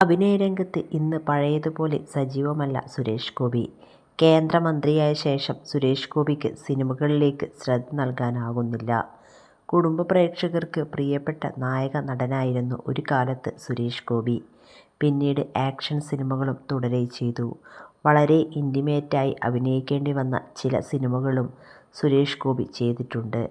അഭിനയരംഗത്ത് ഇന്ന് പഴയതുപോലെ സജീവമല്ല സുരേഷ് ഗോപി. കേന്ദ്രമന്ത്രിയായ ശേഷം സുരേഷ് ഗോപിക്ക് സിനിമകളിലേക്ക് ശ്രദ്ധ നൽകാനാകുന്നില്ല. കുടുംബ പ്രേക്ഷകർക്ക് പ്രിയപ്പെട്ട നായക നടനായിരുന്നു ഒരു കാലത്ത് സുരേഷ് ഗോപി. പിന്നീട് ആക്ഷൻ സിനിമകളും തുടരെ ചെയ്തു. വളരെ ഇന്റിമേറ്റായി അഭിനയിക്കേണ്ടി വന്ന ചില സിനിമകളും സുരേഷ് ഗോപി ചെയ്തിട്ടുണ്ട്.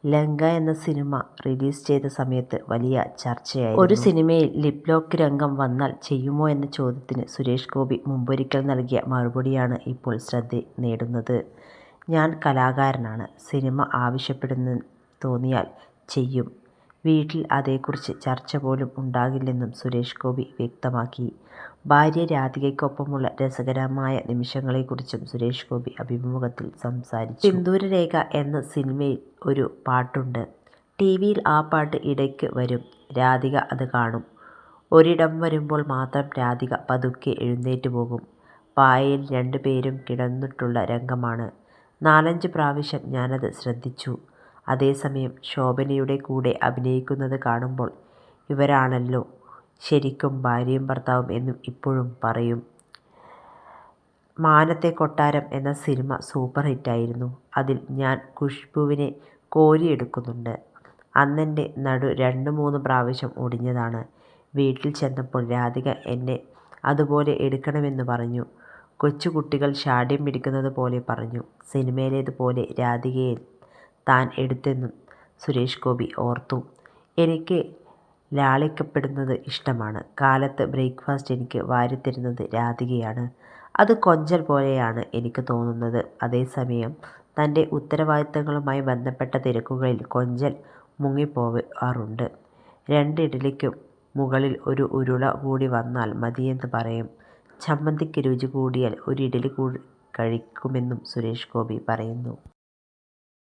ലങ്ക എന്ന സിനിമ റിലീസ് ചെയ്ത സമയത്ത് വലിയ ചർച്ചയായിരുന്നു. ഒരു സിനിമയിൽ ലിപ് ലോക്ക് രംഗം വന്നാൽ ചെയ്യുമോ എന്ന ചോദ്യത്തിന് സുരേഷ് ഗോപി മുമ്പൊരിക്കൽ നൽകിയ മറുപടിയാണ് ഇപ്പോൾ ശ്രദ്ധ നേടുന്നത്. ഞാൻ കലാകാരനാണ്. സിനിമ ആവശ്യപ്പെടുന്നു തോന്നിയാൽ ചെയ്യും. വീട്ടിൽ അതേക്കുറിച്ച് ചർച്ച പോലും ഉണ്ടാകില്ലെന്നും സുരേഷ് ഗോപി വ്യക്തമാക്കി. ഭാര്യ രാധികയ്ക്കൊപ്പമുള്ള രസകരമായ നിമിഷങ്ങളെക്കുറിച്ചും സുരേഷ് ഗോപി അഭിമുഖത്തിൽ സംസാരിച്ചു. സിന്ദൂരരേഖ എന്ന സിനിമയിൽ ഒരു പാട്ടുണ്ട്. ടിവിയിൽ ആ പാട്ട് ഇടയ്ക്ക് വരും. രാധിക അത് കാണും. ഒരിടം വരുമ്പോൾ മാത്രം രാധിക പതുക്കെ എഴുന്നേറ്റ് പോകും. പായയിൽ 2 പേരും കിടന്നിട്ടുള്ള രംഗമാണ്. 4-5 പ്രാവശ്യം ഞാനത് ശ്രദ്ധിച്ചു. അതേസമയം ശോഭനയുടെ കൂടെ അഭിനയിക്കുന്നത് കാണുമ്പോൾ ഇവരാണല്ലോ ശരിക്കും ഭാര്യയും ഭർത്താവും എന്നും ഇപ്പോഴും പറയും. മാനത്തെ കൊട്ടാരം എന്ന സിനിമ സൂപ്പർ ഹിറ്റായിരുന്നു. അതിൽ ഞാൻ ഖുഷ്ബുവിനെ കോരിയെടുക്കുന്നുണ്ട്. അന്നെൻ്റെ നടു 2-3 പ്രാവശ്യം ഒടിഞ്ഞതാണ്. വീട്ടിൽ ചെന്നപ്പോൾ രാധിക എന്നെ അതുപോലെ എടുക്കണമെന്ന് പറഞ്ഞു. കൊച്ചുകുട്ടികൾ ശാഠ്യം പിടിക്കുന്നത് പോലെ പറഞ്ഞു. സിനിമയിലേത് പോലെ രാധികയെ താൻ എടുത്തെന്നും സുരേഷ് ഗോപി ഓർത്തു. എനിക്ക് ലാളിക്കപ്പെടുന്നത് ഇഷ്ടമാണ്. കാലത്ത് ബ്രേക്ക്ഫാസ്റ്റ് എനിക്ക് വാരിത്തരുന്നത് രാധികയാണ്. അത് കൊഞ്ചൽ പോലെയാണ് എനിക്ക് തോന്നുന്നത്. അതേസമയം തൻ്റെ ഉത്തരവാദിത്തങ്ങളുമായി ബന്ധപ്പെട്ട തിരക്കുകളിൽ കൊഞ്ചൽ മുങ്ങിപ്പോവാറുണ്ട്. 2 ഇഡ്ഡലിക്കും മുകളിൽ ഒരു ഉരുള കൂടി വന്നാൽ മതിയെന്ന് പറയും. ചമ്മന്തിക്ക് രുചി കൂടിയാൽ ഒരു ഇഡ്ഡലി കൂടി കഴിക്കുമെന്നും സുരേഷ് ഗോപി പറയുന്നു.